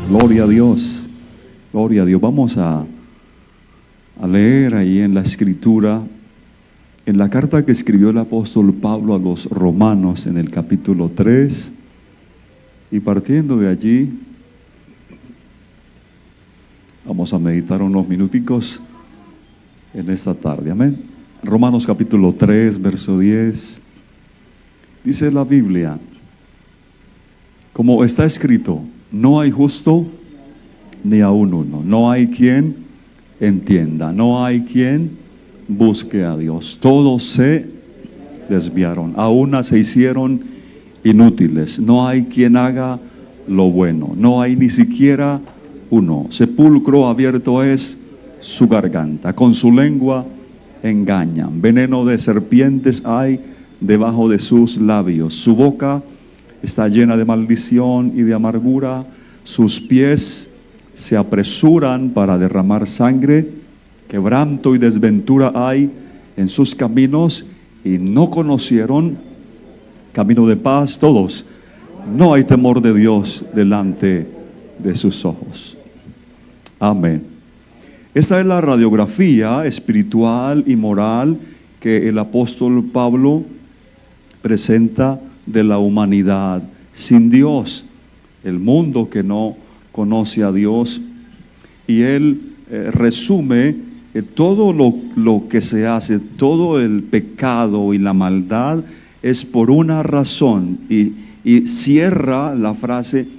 Gloria a Dios, gloria a Dios. Vamos a leer ahí en la Escritura, en la carta que escribió el apóstol Pablo a los romanos en el capítulo 3, y partiendo de allí, vamos a meditar unos minuticos en esta tarde, amén. Romanos capítulo 3, verso 10, dice la Biblia, como está escrito, no hay justo ni aun uno, no hay quien entienda, no hay quien busque a Dios, todos se desviaron, a una se hicieron inútiles, no hay quien haga lo bueno, no hay ni siquiera uno, sepulcro abierto es su garganta, con su lengua engañan, veneno de serpientes hay debajo de sus labios, su boca está llena de maldición y de amargura, sus pies se apresuran para derramar sangre, quebranto y desventura hay en sus caminos, y no conocieron camino de paz todos. No hay temor de Dios delante de sus ojos. Amén. Esta es la radiografía espiritual y moral que el apóstol Pablo presenta de la humanidad sin Dios, el mundo que no conoce a Dios, y él resume todo lo que se hace, todo el pecado y la maldad es por una razón, y cierra la frase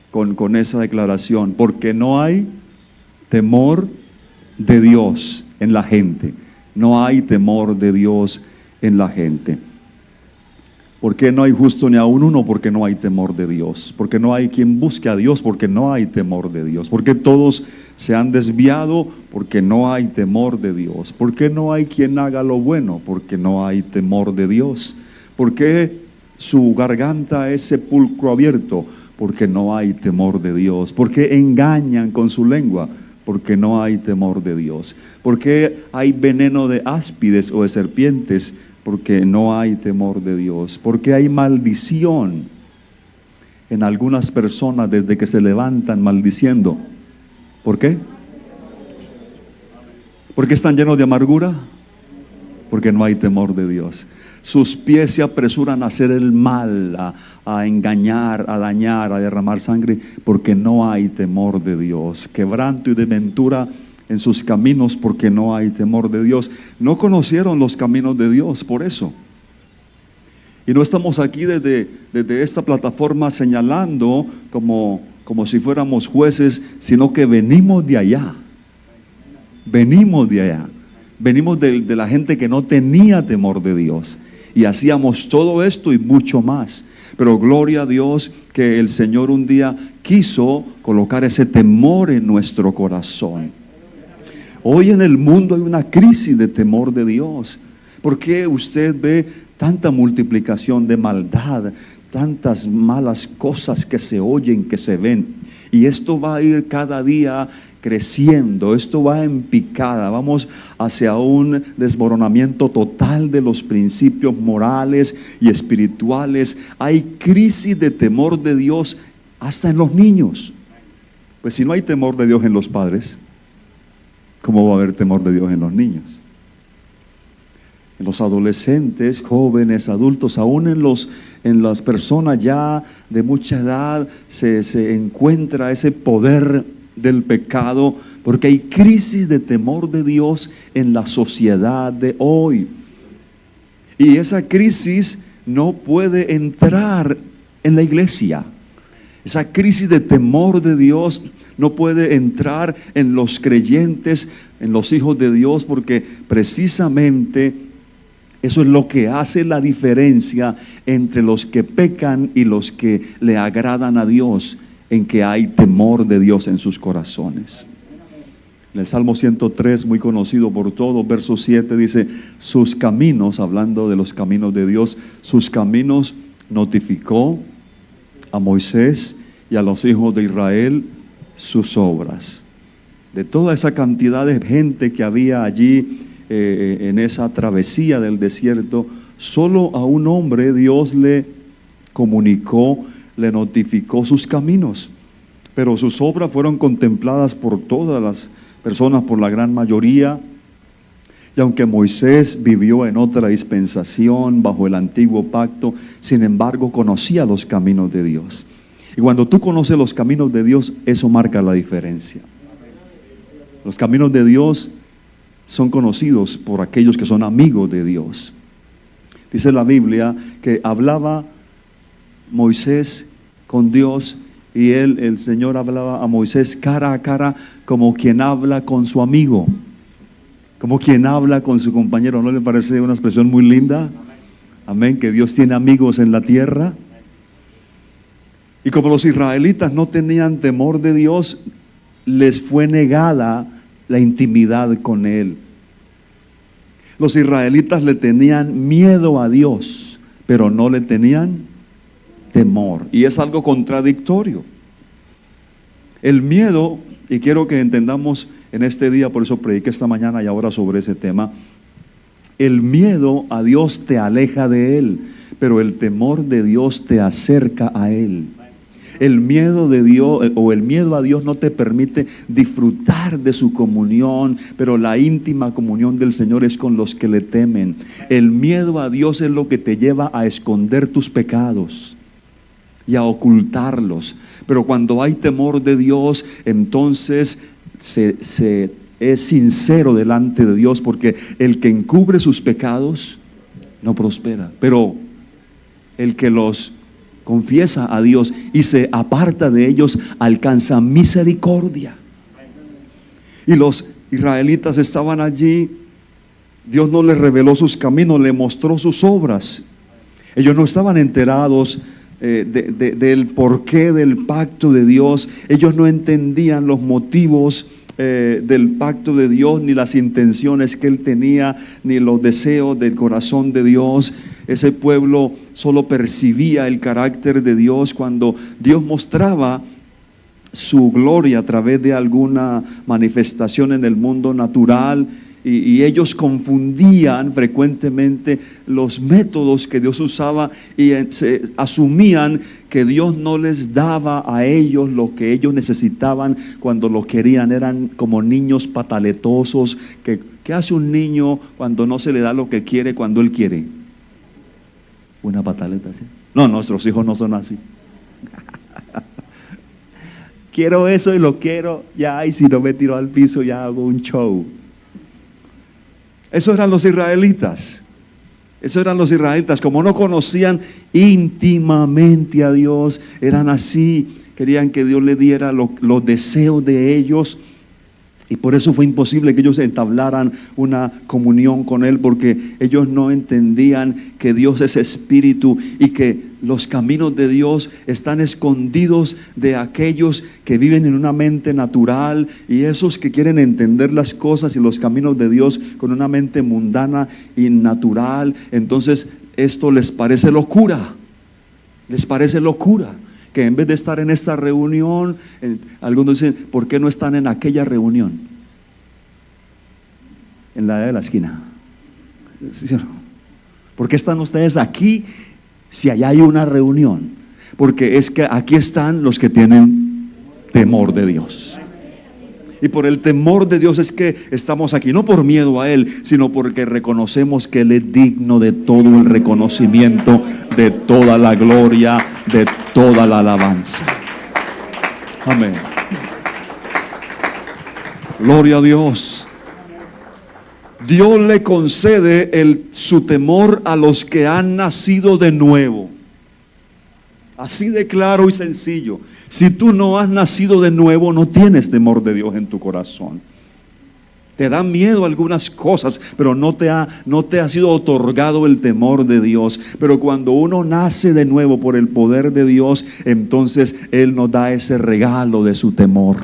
con esa declaración, porque no hay temor de Dios en la gente, no hay temor de Dios en la gente. ¿Por qué no hay justo ni aun uno? Porque no hay temor de Dios. Porque no hay quien busque a Dios, porque no hay temor de Dios. Porque todos se han desviado, porque no hay temor de Dios. ¿Por qué no hay quien haga lo bueno? Porque no hay temor de Dios. ¿Por qué su garganta es sepulcro abierto? Porque no hay temor de Dios. ¿Por qué engañan con su lengua? Porque no hay temor de Dios. ¿Por qué hay veneno de áspides o de serpientes? Porque no hay temor de Dios. Porque hay maldición en algunas personas desde que se levantan maldiciendo. ¿Por qué? ¿Por qué están llenos de amargura? Porque no hay temor de Dios. Sus pies se apresuran a hacer el mal, a engañar, a dañar, a derramar sangre, porque no hay temor de Dios. Quebranto y desventura en sus caminos, porque no hay temor de Dios. No conocieron los caminos de Dios, por eso. Y no estamos aquí desde esta plataforma señalando como si fuéramos jueces, sino que venimos de allá. Venimos de allá. Venimos de la gente que no tenía temor de Dios. Y hacíamos todo esto y mucho más. Pero gloria a Dios que el Señor un día quiso colocar ese temor en nuestro corazón. Hoy en el mundo hay una crisis de temor de Dios. ¿Por qué usted ve tanta multiplicación de maldad, tantas malas cosas que se oyen, que se ven? Y esto va a ir cada día creciendo, esto va en picada, vamos hacia un desmoronamiento total de los principios morales y espirituales. Hay crisis de temor de Dios hasta en los niños. Pues si no hay temor de Dios en los padres, ¿cómo va a haber temor de Dios en los niños? En los adolescentes, jóvenes, adultos, aún en las personas ya de mucha edad se encuentra ese poder del pecado, porque hay crisis de temor de Dios en la sociedad de hoy. Y esa crisis no puede entrar en la iglesia. Esa crisis de temor de Dios no puede entrar en los creyentes, en los hijos de Dios, porque precisamente eso es lo que hace la diferencia entre los que pecan y los que le agradan a Dios, en que hay temor de Dios en sus corazones. En el Salmo 103, muy conocido por todos, verso 7, dice, sus caminos, hablando de los caminos de Dios, sus caminos notificó a Moisés y a los hijos de Israel sus obras. De toda esa cantidad de gente que había allí en esa travesía del desierto, solo a un hombre Dios le comunicó, le notificó sus caminos. pero sus obras fueron contempladas por todas las personas, por la gran mayoría. Y aunque Moisés vivió en otra dispensación, bajo el antiguo pacto, sin embargo conocía los caminos de Dios. Y cuando tú conoces los caminos de Dios, eso marca la diferencia. Los caminos de Dios son conocidos por aquellos que son amigos de Dios. Dice la Biblia que hablaba Moisés con Dios y el Señor hablaba a Moisés cara a cara, como quien habla con su amigo, como quien habla con su compañero. ¿No le parece una expresión muy linda? Amén, que Dios tiene amigos en la tierra. Y como los israelitas no tenían temor de Dios, les fue negada la intimidad con Él. Los israelitas le tenían miedo a Dios, pero no le tenían temor. Y es algo contradictorio. El miedo, y quiero que entendamos en este día, por eso prediqué esta mañana y ahora sobre ese tema. El miedo a Dios te aleja de Él, pero el temor de Dios te acerca a Él. El miedo de Dios o el miedo a Dios no te permite disfrutar de su comunión, pero la íntima comunión del Señor es con los que le temen. El miedo a Dios es lo que te lleva a esconder tus pecados y a ocultarlos. Pero cuando hay temor de Dios, entonces se es sincero delante de Dios, porque el que encubre sus pecados no prospera, pero el que los confiesa a Dios y se aparta de ellos alcanza misericordia. Y los israelitas estaban allí, Dios no les reveló sus caminos, le mostró sus obras. Ellos no estaban enterados del porqué del pacto de Dios. Ellos no entendían los motivos del pacto de Dios, ni las intenciones que Él tenía, ni los deseos del corazón de Dios. Ese pueblo solo percibía el carácter de Dios cuando Dios mostraba su gloria a través de alguna manifestación en el mundo natural. Y ellos confundían frecuentemente los métodos que Dios usaba y asumían que Dios no les daba a ellos lo que ellos necesitaban cuando lo querían. Eran como niños pataletosos. ¿Qué hace un niño cuando no se le da lo que quiere cuando él quiere? Una pataleta, ¿sí? No, nuestros hijos no son así. Quiero eso y lo quiero ya, y si no me tiro al piso ya hago un show. Esos eran los israelitas. Esos eran los israelitas. Como no conocían íntimamente a Dios, eran así. Querían que Dios le diera los deseos de ellos. Y por eso fue imposible que ellos entablaran una comunión con Él, porque ellos no entendían que Dios es espíritu y que los caminos de Dios están escondidos de aquellos que viven en una mente natural, y esos que quieren entender las cosas y los caminos de Dios con una mente mundana y natural. Entonces esto les parece locura. Les parece locura. Que en vez de estar en esta reunión, algunos dicen, ¿por qué no están en aquella reunión? En la de la esquina. ¿Sí o no? ¿Por qué están ustedes aquí si allá hay una reunión? Porque es que aquí están los que tienen temor de Dios. Y por el temor de Dios es que estamos aquí, no por miedo a Él, sino porque reconocemos que Él es digno de todo el reconocimiento, de toda la gloria, de toda la alabanza. Amén. Gloria a Dios. Dios le concede su temor a los que han nacido de nuevo. Así de claro y sencillo. Si tú no has nacido de nuevo, no tienes temor de Dios en tu corazón. Te da miedo algunas cosas, pero no te ha sido otorgado el temor de Dios. Pero cuando uno nace de nuevo por el poder de Dios, entonces Él nos da ese regalo de su temor.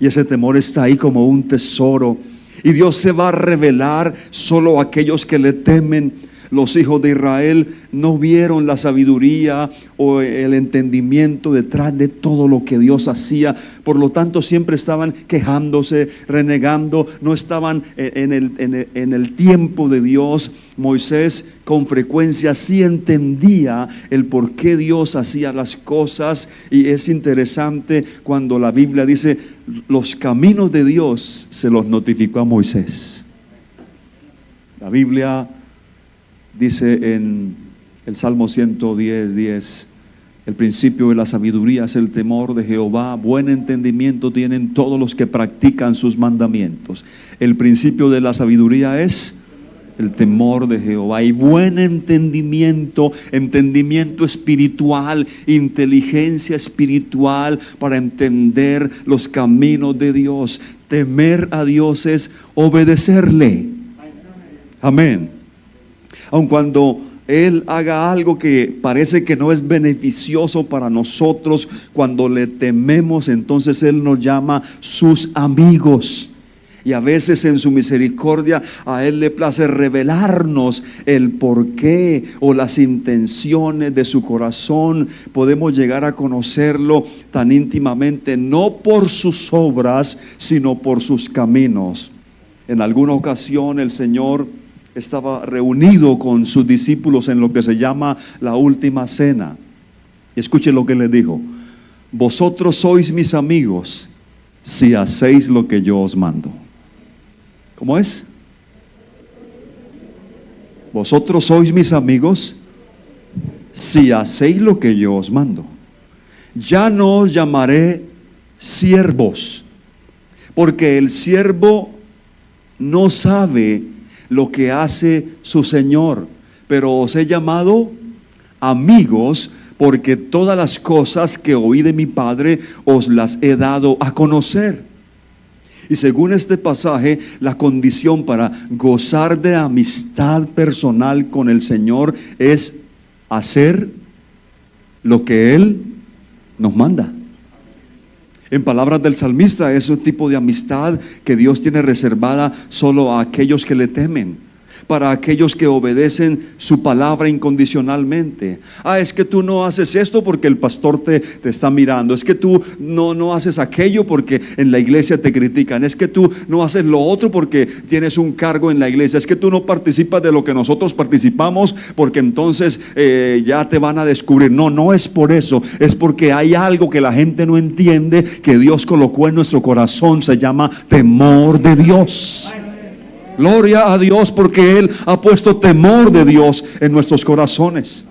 Y ese temor está ahí como un tesoro. Y Dios se va a revelar solo a aquellos que le temen. Los hijos de Israel no vieron la sabiduría o el entendimiento detrás de todo lo que Dios hacía. Por lo tanto, siempre estaban quejándose, renegando, no estaban en el tiempo de Dios. Moisés con frecuencia sí entendía el por qué Dios hacía las cosas, y es interesante cuando la Biblia dice los caminos de Dios se los notificó a Moisés. La Biblia dice en el Salmo 110:10: el principio de la sabiduría es el temor de Jehová, buen entendimiento tienen todos los que practican sus mandamientos. El principio de la sabiduría es el temor de Jehová, y buen entendimiento, entendimiento espiritual, inteligencia espiritual para entender los caminos de Dios. Temer a Dios es obedecerle. Amén. Aun cuando Él haga algo que parece que no es beneficioso para nosotros, cuando le tememos, entonces Él nos llama sus amigos. Y a veces en su misericordia a Él le place revelarnos el porqué o las intenciones de su corazón. Podemos llegar a conocerlo tan íntimamente, no por sus obras, sino por sus caminos. En alguna ocasión el Señor estaba reunido con sus discípulos en lo que se llama la última cena. Y escuchen lo que les dijo: vosotros sois mis amigos si hacéis lo que yo os mando. ¿Cómo es? Vosotros sois mis amigos si hacéis lo que yo os mando. Ya no os llamaré siervos, porque el siervo no sabe lo que hace su Señor, pero os he llamado amigos, porque todas las cosas que oí de mi Padre os las he dado a conocer. Y según este pasaje, la condición para gozar de amistad personal con el Señor es hacer lo que Él nos manda. En palabras del salmista, es un tipo de amistad que Dios tiene reservada solo a aquellos que le temen, para aquellos que obedecen su palabra incondicionalmente. Es que tú no haces esto porque el pastor te está mirando. Es que tú no haces aquello porque en la iglesia te critican. Es que tú no haces lo otro porque tienes un cargo en la iglesia. Es que tú no participas de lo que nosotros participamos porque entonces ya te van a descubrir. No es por eso. Es porque hay algo que la gente no entiende, que Dios colocó en nuestro corazón. Se llama temor de Dios. Gloria a Dios, porque Él ha puesto temor de Dios en nuestros corazones.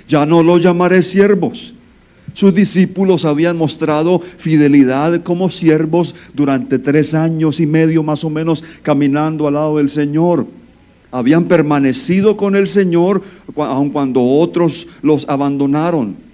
Ya no los llamaré siervos. Sus discípulos habían mostrado fidelidad como siervos durante 3 años y medio más o menos caminando al lado del Señor. Habían permanecido con el Señor aun cuando otros los abandonaron.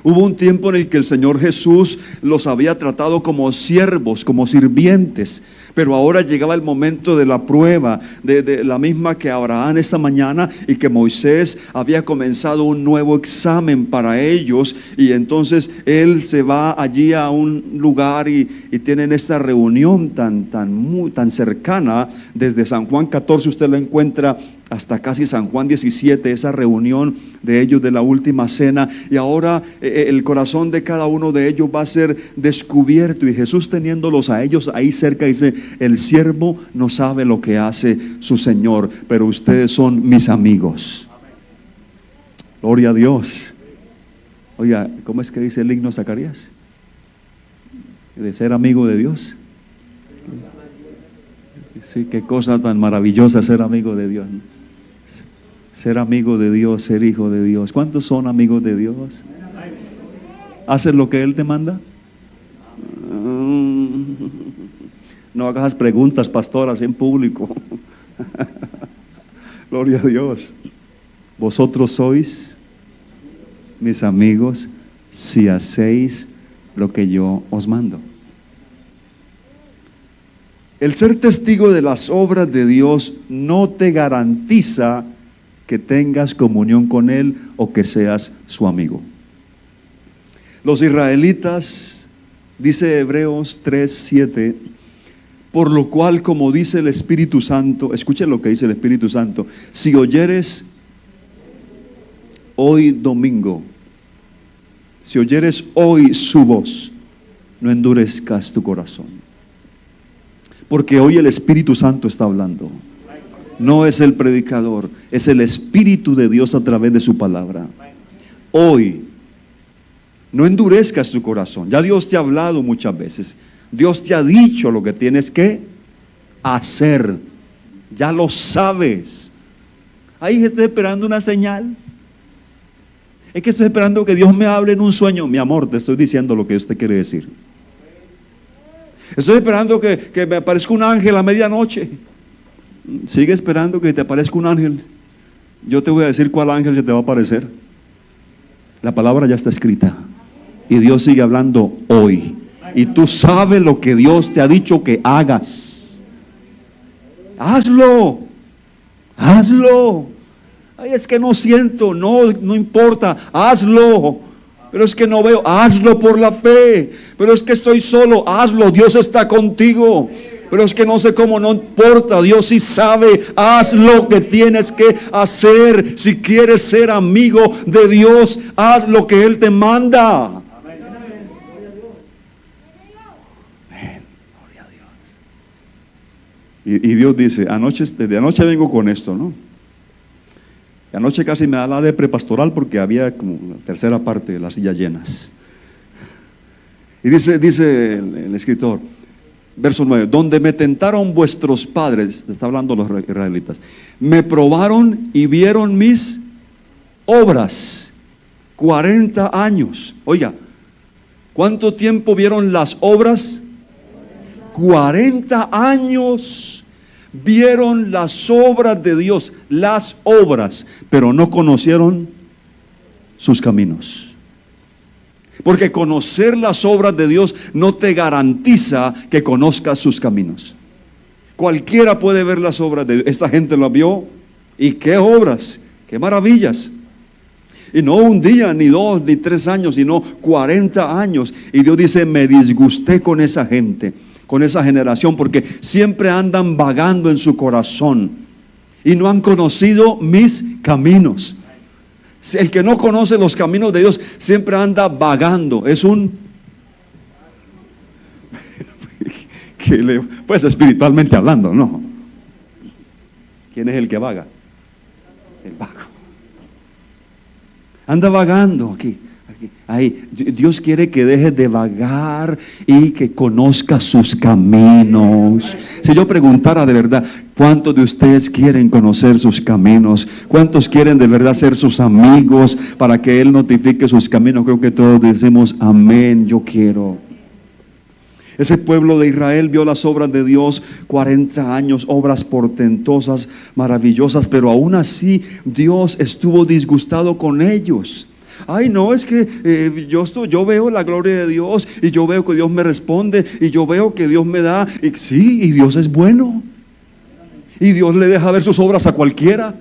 Hubo un tiempo en el que el Señor Jesús los había tratado como siervos, como sirvientes, pero ahora llegaba el momento de la prueba, de la misma que Abraham esta mañana, y que Moisés había comenzado un nuevo examen para ellos, y entonces Él se va allí a un lugar y tienen esta reunión tan cercana. Desde San Juan 14 usted lo encuentra hasta casi San Juan 17, esa reunión de ellos de la última cena, y ahora el corazón de cada uno de ellos va a ser descubierto, y Jesús teniéndolos a ellos ahí cerca dice: el siervo no sabe lo que hace su Señor, pero ustedes son mis amigos. Gloria a Dios. Oiga, ¿cómo es que dice el himno Zacarías? De ser amigo de Dios. Sí, qué cosa tan maravillosa ser amigo de Dios, ¿no? Ser amigo de Dios, ser hijo de Dios. ¿Cuántos son amigos de Dios? ¿Haces lo que Él te manda? No hagas preguntas, pastor, así en público. Gloria a Dios. Vosotros sois mis amigos si hacéis lo que yo os mando. El ser testigo de las obras de Dios no te garantiza que tengas comunión con Él o que seas su amigo. Los israelitas, dice Hebreos 3:7, Por lo cual, como dice el Espíritu Santo, escuchen lo que dice el Espíritu Santo: si oyeres hoy domingo, si oyeres hoy su voz, no endurezcas tu corazón. Porque hoy el Espíritu Santo está hablando. No es el predicador, es el Espíritu de Dios a través de su palabra. Hoy, no endurezcas tu corazón. Ya Dios te ha hablado muchas veces. Dios te ha dicho lo que tienes que hacer. Ya lo sabes. Ahí estoy esperando una señal. Es que estoy esperando que Dios me hable en un sueño. Mi amor, te estoy diciendo lo que Dios te quiere decir. Estoy esperando que me aparezca un ángel a medianoche. Sigue esperando que te aparezca un ángel. Yo te voy a decir cuál ángel se te va a aparecer. La palabra ya está escrita. Y Dios sigue hablando hoy. Y tú sabes lo que Dios te ha dicho que hagas. Hazlo. Hazlo. Ay, es que no siento. No importa. Hazlo. Pero es que no veo. Hazlo por la fe. Pero es que estoy solo. Hazlo. Dios está contigo. Pero es que no sé cómo, no importa, Dios sí sabe. Haz lo que tienes que hacer. Si quieres ser amigo de Dios, haz lo que Él te manda. Amén. Gloria a Dios. Y Dios dice, desde anoche vengo con esto, ¿no? Y anoche casi me da la depre pastoral porque había como la tercera parte de las sillas llenas. Y dice el escritor, verso 9, donde me tentaron vuestros padres, está hablando los israelitas, me probaron y vieron mis obras, 40 años. Oiga, ¿cuánto tiempo vieron las obras? 40 años vieron las obras de Dios, las obras, pero no conocieron sus caminos. Porque conocer las obras de Dios no te garantiza que conozcas sus caminos. Cualquiera puede ver las obras de Dios. Esta gente lo vio. ¿Y qué obras? ¡Qué maravillas! Y no un día, ni 2, ni 3 años, sino 40 años. Y Dios dice, me disgusté con esa gente, con esa generación, porque siempre andan vagando en su corazón y no han conocido mis caminos. El que no conoce los caminos de Dios siempre anda vagando. Es pues espiritualmente hablando, ¿no? ¿Quién es el que vaga? El vago. Anda vagando aquí. Ahí, Dios quiere que dejes de vagar y que conozcas sus caminos. Si yo preguntara de verdad, ¿cuántos de ustedes quieren conocer sus caminos? ¿Cuántos quieren de verdad ser sus amigos para que Él notifique sus caminos? Creo que todos decimos amén, yo quiero. Ese pueblo de Israel vio las obras de Dios 40 años, obras portentosas, maravillosas, pero aún así Dios estuvo disgustado con ellos. Ay, no, es que yo veo la gloria de Dios y yo veo que Dios me responde y yo veo que Dios me da. Y sí, y Dios es bueno. Y Dios le deja ver sus obras a cualquiera.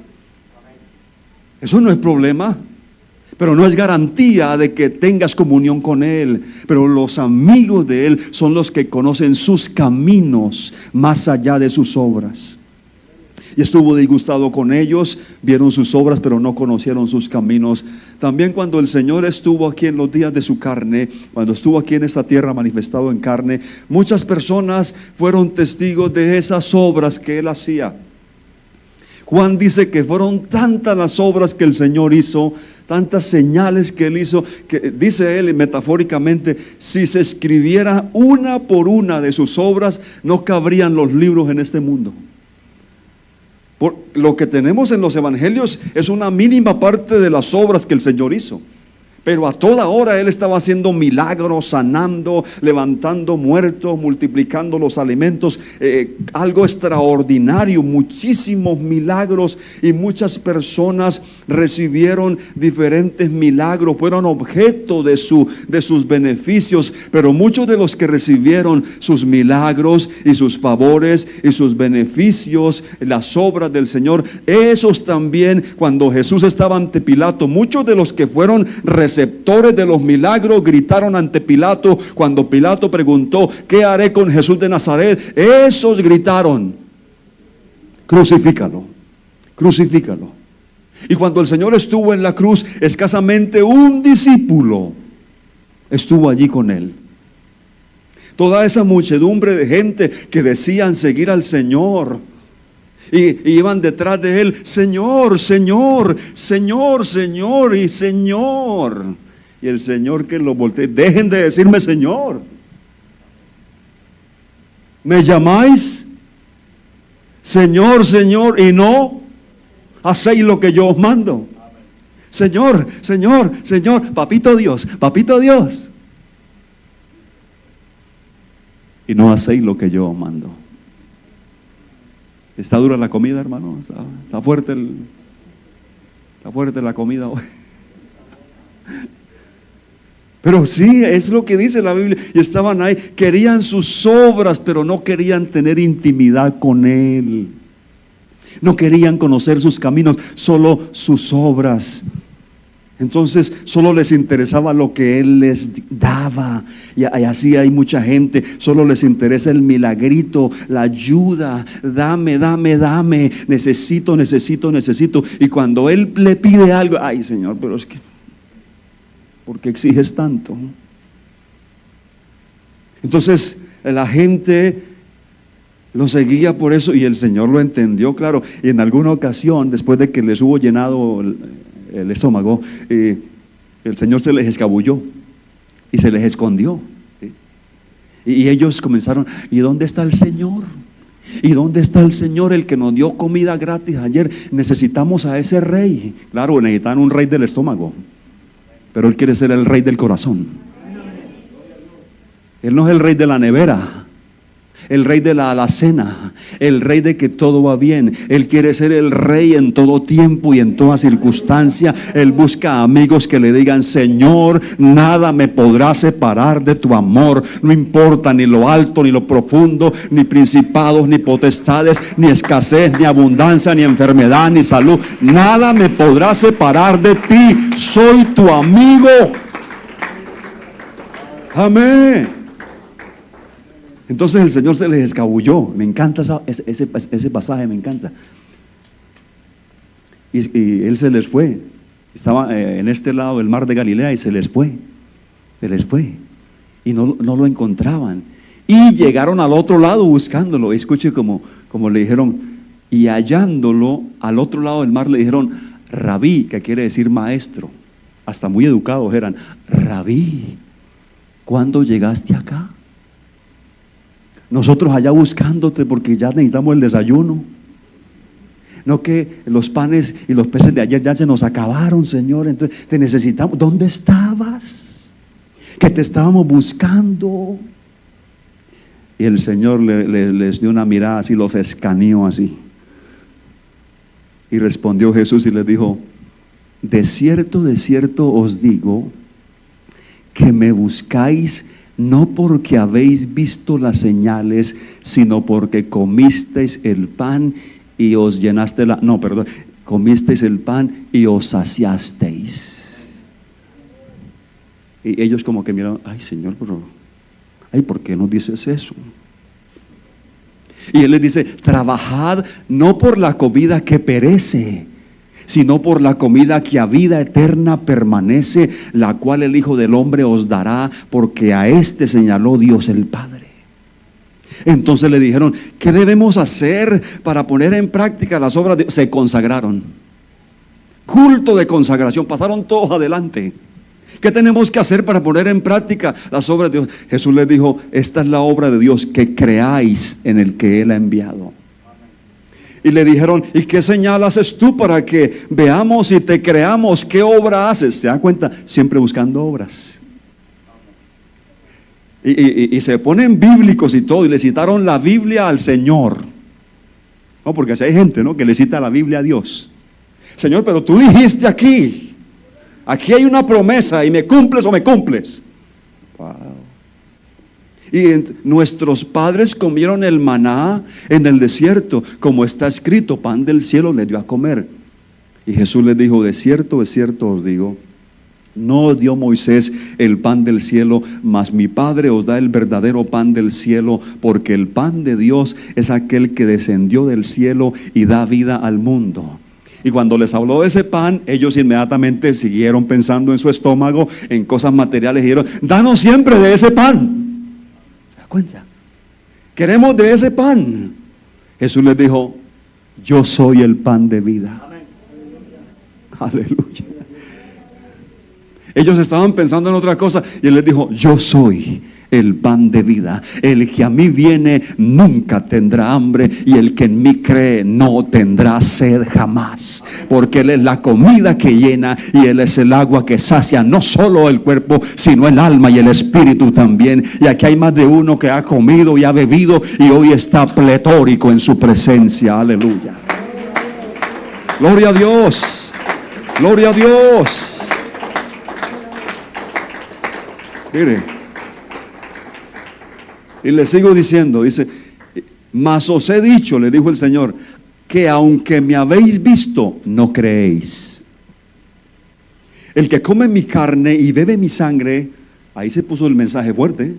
Eso no es problema. Pero no es garantía de que tengas comunión con Él. Pero los amigos de Él son los que conocen sus caminos más allá de sus obras. Y estuvo disgustado con ellos, vieron sus obras, pero no conocieron sus caminos. También cuando el Señor estuvo aquí en los días de su carne, cuando estuvo aquí en esta tierra manifestado en carne, muchas personas fueron testigos de esas obras que Él hacía. Juan dice que fueron tantas las obras que el Señor hizo, tantas señales que Él hizo, que dice Él metafóricamente, si se escribiera una por una de sus obras, no cabrían los libros en este mundo. Por lo que tenemos en los evangelios es una mínima parte de las obras que el Señor hizo. Pero a toda hora Él estaba haciendo milagros, sanando, levantando muertos, multiplicando los alimentos, algo extraordinario, muchísimos milagros, y muchas personas recibieron diferentes milagros, fueron objeto de sus beneficios, pero muchos de los que recibieron sus milagros y sus favores y sus beneficios, las obras del Señor, esos también, cuando Jesús estaba ante Pilato, muchos de los que fueron recibidos receptores de los milagros gritaron ante Pilato cuando Pilato preguntó: ¿qué haré con Jesús de Nazaret? Esos gritaron: crucifícalo, crucifícalo. Y cuando el Señor estuvo en la cruz, escasamente un discípulo estuvo allí con Él. Toda esa muchedumbre de gente que decían seguir al Señor y iban detrás de Él: Señor, Señor, Señor, Señor y Señor. Y el Señor que lo voltea: dejen de decirme Señor. ¿Me llamáis Señor, Señor, y no hacéis lo que yo os mando? Señor, Señor, Señor, papito Dios, y no hacéis lo que yo os mando. Está dura la comida, hermano. Está fuerte la comida hoy. Pero sí, es lo que dice la Biblia. Y estaban ahí, querían sus obras, pero no querían tener intimidad con Él. No querían conocer sus caminos, solo sus obras. Entonces solo les interesaba lo que Él les daba. Y así hay mucha gente, solo les interesa el milagrito, la ayuda. Dame, dame, dame, necesito, necesito, necesito. Y cuando Él le pide algo: ay, Señor, pero es que, ¿por qué exiges tanto? Entonces la gente lo seguía por eso, y el Señor lo entendió, claro. Y en alguna ocasión, después de que les hubo llenado el estómago, el Señor se les escabulló y se les escondió, ¿sí? Y ellos comenzaron: ¿y dónde está el Señor? ¿Y dónde está el Señor, el que nos dio comida gratis ayer? Necesitamos a ese rey. Claro, necesitan un rey del estómago, pero Él quiere ser el rey del corazón. Él no es el rey de la nevera, el rey de la alacena, el rey de que todo va bien. Él quiere ser el rey en todo tiempo y en toda circunstancia. Él busca amigos que le digan: Señor, nada me podrá separar de tu amor. No importa ni lo alto, ni lo profundo, ni principados, ni potestades, ni escasez, ni abundancia, ni enfermedad, ni salud. Nada me podrá separar de ti. Soy tu amigo. Amén. Entonces el Señor se les escabulló. Me encanta ese pasaje, me encanta. Y Él se les fue. Estaba en este lado del mar de Galilea y se les fue. Y no lo encontraban. Y llegaron al otro lado buscándolo. Escuche como le dijeron, y hallándolo al otro lado del mar le dijeron: Rabí, que quiere decir maestro. Hasta muy educados eran. Rabí, ¿cuándo llegaste acá? Nosotros allá buscándote porque ya necesitamos el desayuno. No que los panes y los peces de ayer ya se nos acabaron, Señor. Entonces te necesitamos. ¿Dónde estabas? Que te estábamos buscando. Y el Señor les dio una mirada así, los escaneó así. Y respondió Jesús y les dijo: de cierto os digo, que me buscáis no porque habéis visto las señales, sino porque comisteis el pan y os llenaste comisteis el pan y os saciasteis. Y ellos como que miraron: ay, Señor, pero ¿por qué nos dices eso? Y Él les dice: trabajad no por la comida que perece, sino por la comida que a vida eterna permanece, la cual el Hijo del Hombre os dará, porque a este señaló Dios el Padre. Entonces le dijeron: ¿qué debemos hacer para poner en práctica las obras de Dios? Se consagraron. Culto de consagración, pasaron todos adelante. ¿Qué tenemos que hacer para poner en práctica las obras de Dios? Jesús les dijo: esta es la obra de Dios, que creáis en el que Él ha enviado. Y le dijeron: ¿y qué señal haces tú para que veamos y te creamos? ¿Qué obra haces? ¿Se dan cuenta? Siempre buscando obras. Y se ponen bíblicos y todo, y le citaron la Biblia al Señor. No, porque así hay gente, ¿no?, que le cita la Biblia a Dios. Señor, pero tú dijiste aquí hay una promesa, y me cumples o me cumples. Wow. Y nuestros padres comieron el maná en el desierto, como está escrito: pan del cielo les dio a comer. Y Jesús les dijo: de cierto os digo, No os dio Moisés el pan del cielo, mas mi Padre os da el verdadero pan del cielo, porque el pan de Dios es aquel que descendió del cielo y da vida al mundo. Y cuando les habló de ese pan, ellos inmediatamente siguieron pensando en su estómago, en cosas materiales, y dijeron: danos siempre de ese pan. ¿Se da cuenta? Queremos de ese pan. Jesús les dijo: yo soy el pan de vida. Amén. Aleluya. Ellos estaban pensando en otra cosa y Él les dijo: yo soy el pan de vida. El que a mí viene nunca tendrá hambre, y el que en mí cree no tendrá sed jamás, porque Él es la comida que llena y Él es el agua que sacia no solo el cuerpo, sino el alma y el espíritu también. Y aquí hay más de uno que ha comido y ha bebido y hoy está pletórico en su presencia. Aleluya. Gloria a Dios. Gloria a Dios. Mire, y le sigo diciendo, dice: mas os he dicho, le dijo el Señor, que aunque me habéis visto, no creéis. El que come mi carne y bebe mi sangre, ahí se puso el mensaje fuerte.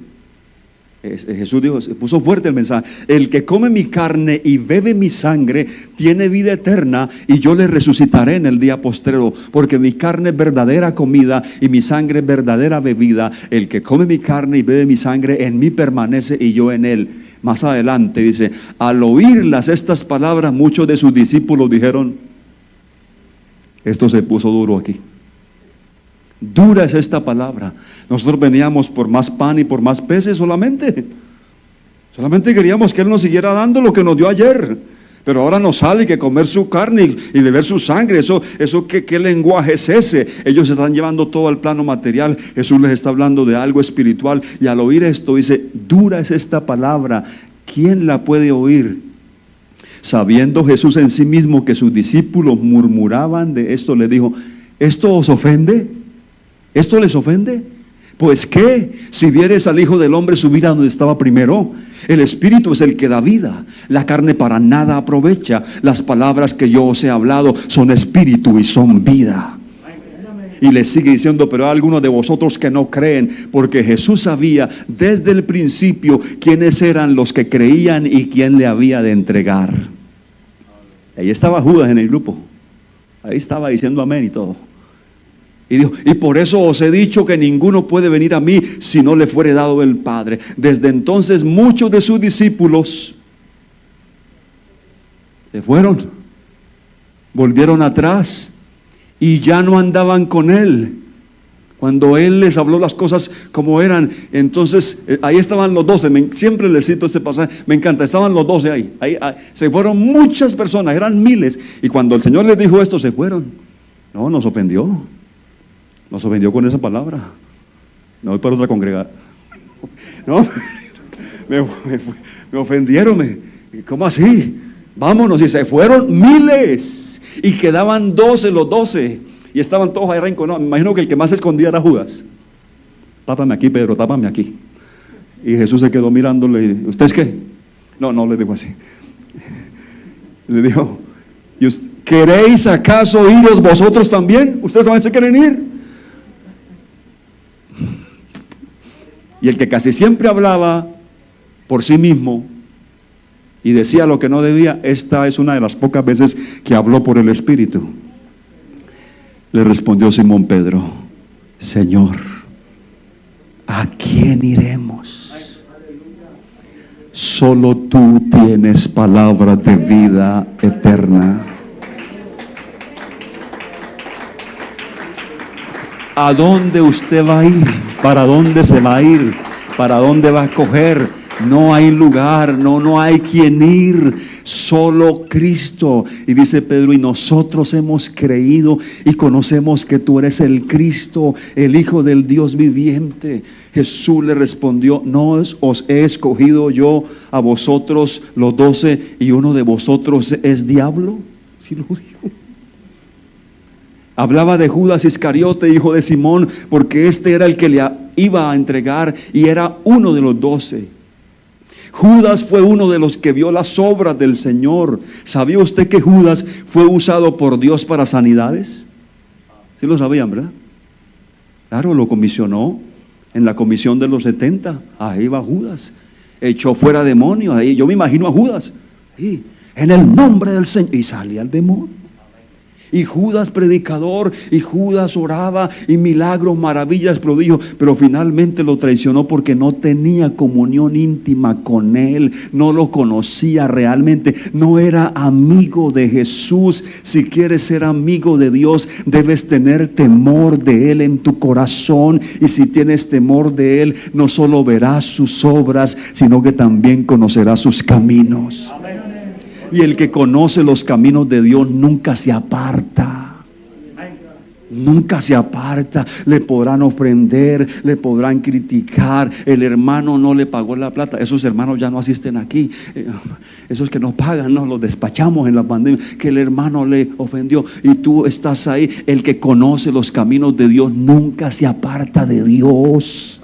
Jesús dijo, se puso fuerte el mensaje: el que come mi carne y bebe mi sangre tiene vida eterna, y yo le resucitaré en el día postrero, porque mi carne es verdadera comida y mi sangre es verdadera bebida. El que come mi carne y bebe mi sangre en mí permanece y yo en él. Más adelante dice: al oírlas estas palabras, muchos de sus discípulos dijeron: esto se puso duro aquí. Dura es esta palabra. Nosotros veníamos por más pan y por más peces solamente queríamos que Él nos siguiera dando lo que nos dio ayer, pero ahora nos sale que comer su carne y beber su sangre. ¿Qué lenguaje es ese? Ellos se están llevando todo al plano material. Jesús les está hablando de algo espiritual, y al oír esto dice: dura es esta palabra, ¿quién la puede oír? Sabiendo Jesús en sí mismo que sus discípulos murmuraban de esto, le dijo: ¿esto os ofende? ¿Esto les ofende? Pues qué, si vieres al Hijo del Hombre subir a donde estaba primero. El Espíritu es el que da vida, la carne para nada aprovecha. Las palabras que yo os he hablado son espíritu y son vida. Y les sigue diciendo: pero hay algunos de vosotros que no creen, porque Jesús sabía desde el principio quiénes eran los que creían y quién le había de entregar. Ahí estaba Judas en el grupo, ahí estaba diciendo amén y todo. Y dijo: y por eso os he dicho que ninguno puede venir a mí si no le fuere dado el Padre. Desde entonces muchos de sus discípulos se fueron, volvieron atrás y ya no andaban con Él. Cuando Él les habló las cosas como eran, entonces ahí estaban los 12. Siempre les cito este pasaje, me encanta. Estaban los 12 ahí. Se fueron muchas personas, eran miles. Y cuando el Señor les dijo esto, se fueron. No, nos ofendió. Nos ofendió con esa palabra. No voy para otra congregación. No, me ofendieron. ¿Cómo así? Vámonos. Y se fueron miles. Y quedaban 12, los 12. Y estaban todos ahí arrinconados. Me imagino que el que más se escondía era Judas. Tápame aquí, Pedro, tápame aquí. Y Jesús se quedó mirándole. ¿Ustedes qué? No le dijo así. Le dijo: ¿queréis acaso iros vosotros también? ¿Ustedes también se quieren ir? Y el que casi siempre hablaba por sí mismo y decía lo que no debía, esta es una de las pocas veces que habló por el Espíritu. Le respondió Simón Pedro: Señor, ¿a quién iremos? Solo tú tienes palabras de vida eterna. ¿A dónde usted va a ir? ¿Para dónde se va a ir? ¿Para dónde va a coger? No hay lugar, no hay quien ir, solo Cristo. Y dice Pedro: y nosotros hemos creído y conocemos que tú eres el Cristo, el Hijo del Dios viviente. Jesús le respondió: no os he escogido yo a vosotros los 12 y uno de vosotros es diablo. Sí lo dijo. Hablaba de Judas Iscariote, hijo de Simón, porque este era el que le iba a entregar y era uno de los 12. Judas fue uno de los que vio las obras del Señor. ¿Sabía usted que Judas fue usado por Dios para sanidades? Sí lo sabían, ¿verdad? Claro, lo comisionó en la comisión de los 70. Ahí va Judas. Echó fuera demonios. Ahí yo me imagino a Judas. Sí, en el nombre del Señor. Y salía el demonio. Y Judas predicador, y Judas oraba, y milagros, maravillas, prodigios, pero finalmente lo traicionó porque no tenía comunión íntima con él, no lo conocía realmente, no era amigo de Jesús. Si quieres ser amigo de Dios, debes tener temor de él en tu corazón, y si tienes temor de él, no solo verás sus obras, sino que también conocerás sus caminos. Y el que conoce los caminos de Dios nunca se aparta. Nunca se aparta. Le podrán ofender, le podrán criticar. El hermano no le pagó la plata. Esos hermanos ya no asisten aquí. Esos que no pagan, no los despachamos en la pandemia. Que el hermano le ofendió y tú estás ahí. El que conoce los caminos de Dios nunca se aparta de Dios.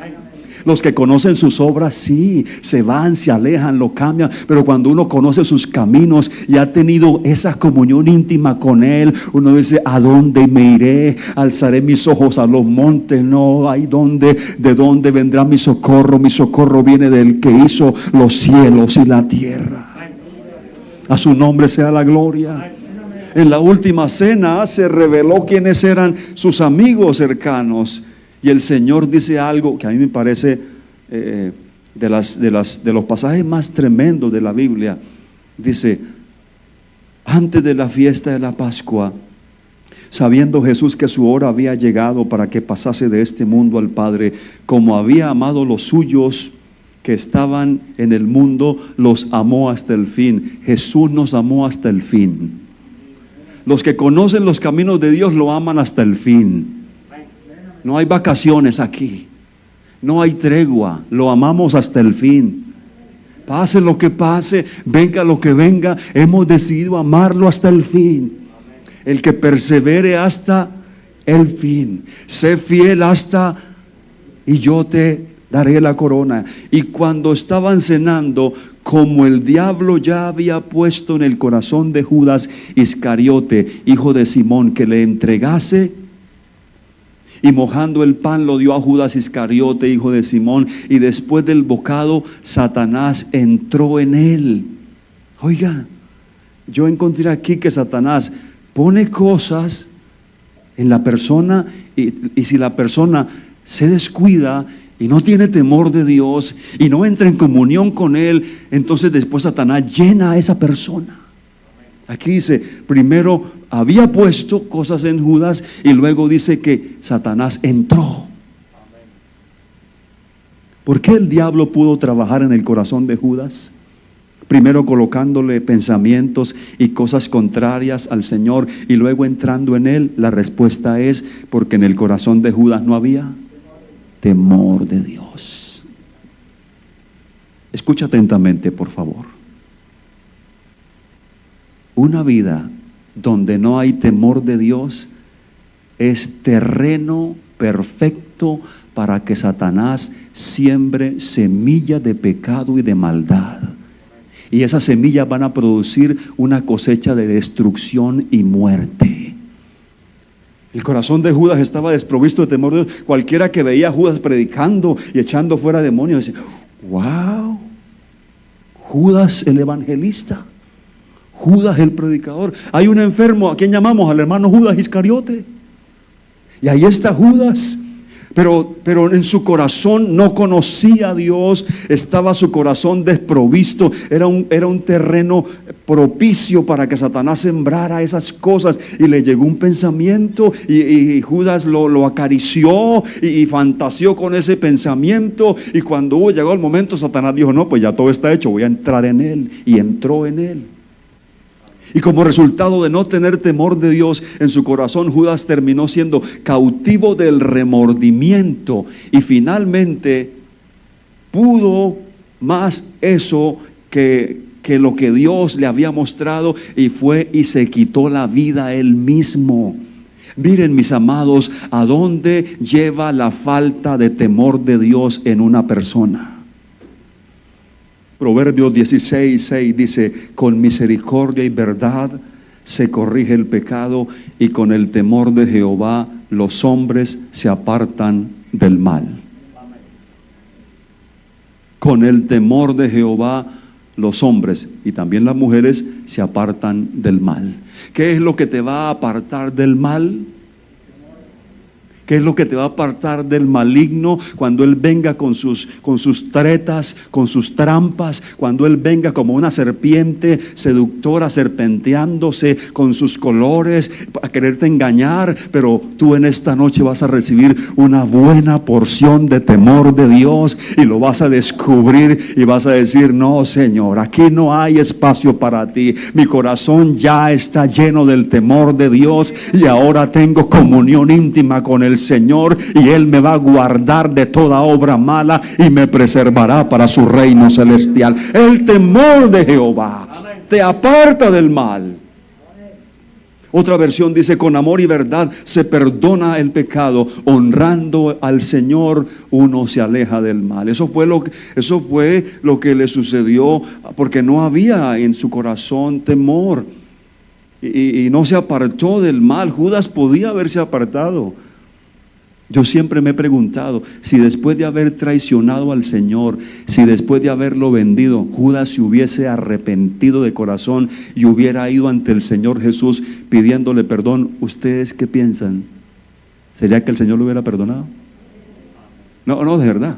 Los que conocen sus obras, sí, se van, se alejan, lo cambian. Pero cuando uno conoce sus caminos y ha tenido esa comunión íntima con Él, uno dice: ¿a dónde me iré? Alzaré mis ojos a los montes. No hay dónde. ¿De dónde vendrá mi socorro? Mi socorro viene del que hizo los cielos y la tierra. A su nombre sea la gloria. En la última cena se reveló quiénes eran sus amigos cercanos. Y el Señor dice algo que a mí me parece de los pasajes más tremendos de la Biblia. Dice: antes de la fiesta de la Pascua, sabiendo Jesús que su hora había llegado para que pasase de este mundo al Padre, como había amado los suyos que estaban en el mundo, los amó hasta el fin. Jesús nos amó hasta el fin. Los que conocen los caminos de Dios lo aman hasta el fin. No hay vacaciones aquí, no hay tregua, lo amamos hasta el fin. Pase lo que pase, venga lo que venga, hemos decidido amarlo hasta el fin. El que persevere hasta el fin, sé fiel hasta, y yo te daré la corona. Y cuando estaban cenando, como el diablo ya había puesto en el corazón de Judas Iscariote, hijo de Simón, que le entregase, y mojando el pan lo dio a Judas Iscariote, hijo de Simón, y después del bocado Satanás entró en él. Oiga, yo encontré aquí que Satanás pone cosas en la persona, y si la persona se descuida y no tiene temor de Dios y no entra en comunión con Él, entonces después Satanás llena a esa persona. Aquí dice, primero había puesto cosas en Judas y luego dice que Satanás entró. ¿Por qué el diablo pudo trabajar en el corazón de Judas? Primero colocándole pensamientos y cosas contrarias al Señor y luego entrando en él. La respuesta es porque en el corazón de Judas no había temor de Dios. Escucha atentamente, por favor. Una vida donde no hay temor de Dios es terreno perfecto para que Satanás siembre semilla de pecado y de maldad. Y esas semillas van a producir una cosecha de destrucción y muerte. El corazón de Judas estaba desprovisto de temor de Dios. Cualquiera que veía a Judas predicando y echando fuera demonios decía: wow, Judas el evangelista, Judas el predicador. Hay un enfermo, ¿a quien llamamos? Al hermano Judas Iscariote. Y ahí está Judas. Pero en su corazón no conocía a Dios, estaba su corazón desprovisto, era un terreno propicio para que Satanás sembrara esas cosas. Y le llegó un pensamiento y Judas lo acarició y fantaseó con ese pensamiento. Y cuando llegó el momento, Satanás dijo: no, pues ya todo está hecho, voy a entrar en él. Y entró en él. Y como resultado de no tener temor de Dios en su corazón, Judas terminó siendo cautivo del remordimiento. Y finalmente pudo más eso que lo que Dios le había mostrado, y fue y se quitó la vida él mismo. Miren, mis amados, a dónde lleva la falta de temor de Dios en una persona. Proverbios 16:6 dice: con misericordia y verdad se corrige el pecado, y con el temor de Jehová los hombres se apartan del mal. Con el temor de Jehová, los hombres y también las mujeres se apartan del mal. ¿Qué es lo que te va a apartar del mal? ¿Qué es lo que te va a apartar del maligno cuando él venga con sus tretas, con sus trampas? Cuando él venga como una serpiente seductora, serpenteándose con sus colores a quererte engañar. Pero tú en esta noche vas a recibir una buena porción de temor de Dios y lo vas a descubrir y vas a decir: no, Señor, aquí no hay espacio para ti. Mi corazón ya está lleno del temor de Dios y ahora tengo comunión íntima con el Señor, y Él me va a guardar de toda obra mala y me preservará para su reino celestial. El temor de Jehová te aparta del mal. Otra versión dice: con amor y verdad se perdona el pecado, honrando al Señor uno se aleja del mal. Eso fue lo que le sucedió, porque no había en su corazón temor y no se apartó del mal. Judas podía haberse apartado. Yo siempre me he preguntado si después de haber traicionado al Señor, si después de haberlo vendido, Judas se hubiese arrepentido de corazón y hubiera ido ante el Señor Jesús pidiéndole perdón. ¿Ustedes qué piensan? ¿Sería que el Señor lo hubiera perdonado? No, de verdad.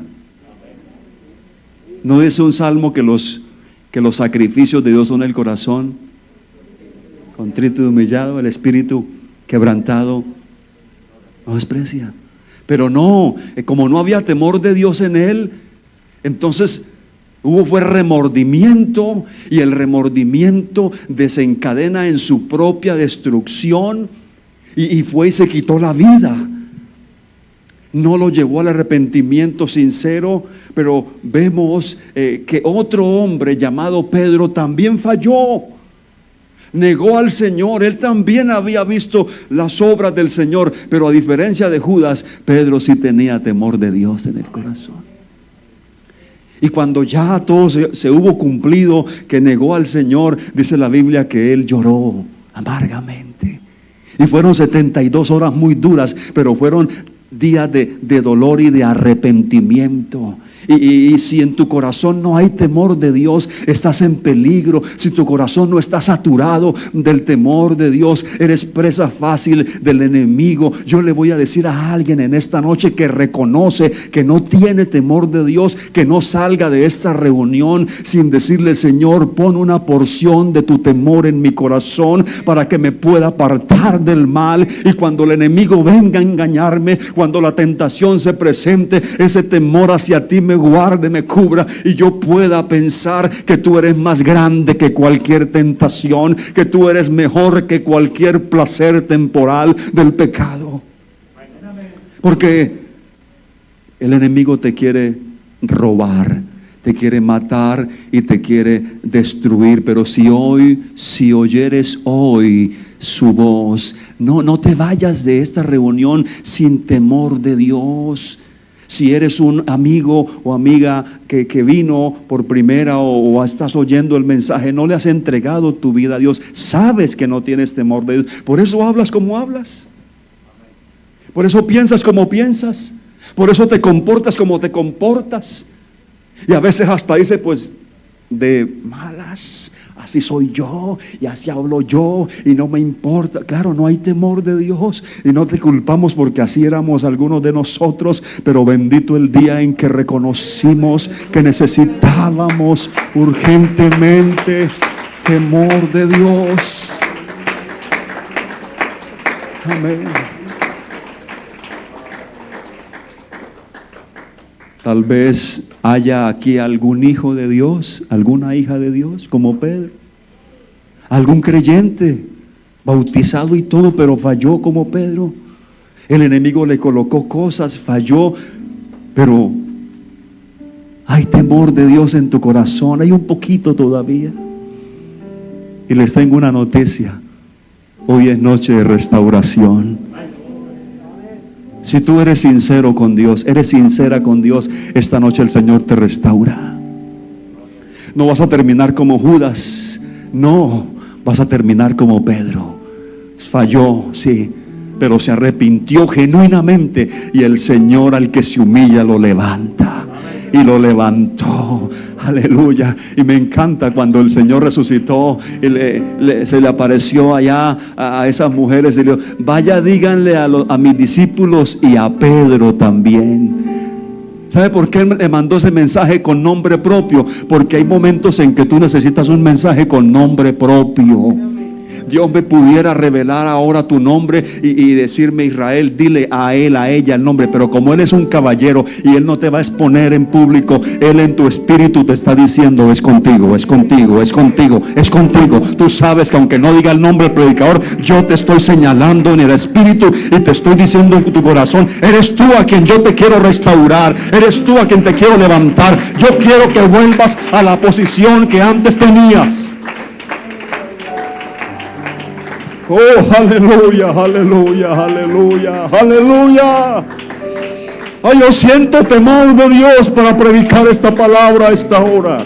¿No dice un salmo que los sacrificios de Dios son el corazón contrito y humillado, el espíritu quebrantado no desprecia? Pero no, como no había temor de Dios en él, entonces fue remordimiento, y el remordimiento desencadena en su propia destrucción, y fue y se quitó la vida. No lo llevó al arrepentimiento sincero, pero vemos que otro hombre llamado Pedro también falló. Negó al Señor. Él también había visto las obras del Señor, pero a diferencia de Judas, Pedro sí tenía temor de Dios en el corazón. Y cuando ya todo se hubo cumplido, que negó al Señor, dice la Biblia que él lloró amargamente. Y fueron 72 horas muy duras, pero fueron días de dolor y de arrepentimiento. Y si en tu corazón no hay temor de Dios, estás en peligro. Si tu corazón no está saturado del temor de Dios, eres presa fácil del enemigo. Yo le voy a decir a alguien en esta noche que reconoce que no tiene temor de Dios, que no salga de esta reunión sin decirle: Señor, pon una porción de tu temor en mi corazón para que me pueda apartar del mal. Y cuando el enemigo venga a engañarme, cuando la tentación se presente, ese temor hacia ti me guarde, me cubra, y yo pueda pensar que tú eres más grande que cualquier tentación, que tú eres mejor que cualquier placer temporal del pecado. Porque el enemigo te quiere robar, te quiere matar y te quiere destruir. Pero si oyeres hoy su voz, no te vayas de esta reunión sin temor de Dios. Si eres un amigo o amiga que vino por primera o estás oyendo el mensaje, no le has entregado tu vida a Dios, sabes que no tienes temor de Dios, por eso hablas como hablas, por eso piensas como piensas, por eso te comportas como te comportas, y a veces hasta dice: pues de malas, así soy yo y así hablo yo y no me importa. Claro, no hay temor de Dios y no te culpamos, porque así éramos algunos de nosotros, pero bendito el día en que reconocimos que necesitábamos urgentemente temor de Dios. Amén. Tal vez haya aquí algún hijo de Dios, alguna hija de Dios, como Pedro. Algún creyente, bautizado y todo, pero falló como Pedro. El enemigo le colocó cosas, falló, pero hay temor de Dios en tu corazón, hay un poquito todavía. Y les tengo una noticia: hoy es noche de restauración. Si tú eres sincero con Dios, eres sincera con Dios, esta noche el Señor te restaura. No vas a terminar como Judas, no, vas a terminar como Pedro. Falló, sí, pero se arrepintió genuinamente, y el Señor al que se humilla lo levanta. Y lo levantó, aleluya. Y me encanta cuando el Señor resucitó y se le apareció allá a esas mujeres y le dijo: vaya, díganle a mis discípulos y a Pedro también. ¿Sabe por qué le mandó ese mensaje con nombre propio? Porque hay momentos en que tú necesitas un mensaje con nombre propio. Dios me pudiera revelar ahora tu nombre y decirme: Israel, dile a él, a ella el nombre. Pero como él es un caballero y él no te va a exponer en público, él en tu espíritu te está diciendo: es contigo, es contigo, es contigo, es contigo. Tú sabes que aunque no diga el nombre del predicador, yo te estoy señalando en el espíritu y te estoy diciendo en tu corazón: eres tú a quien yo te quiero restaurar, eres tú a quien te quiero levantar. Yo quiero que vuelvas a la posición que antes tenías. Oh, aleluya, aleluya, aleluya, aleluya. Ay, yo siento temor de Dios para predicar esta palabra a esta hora.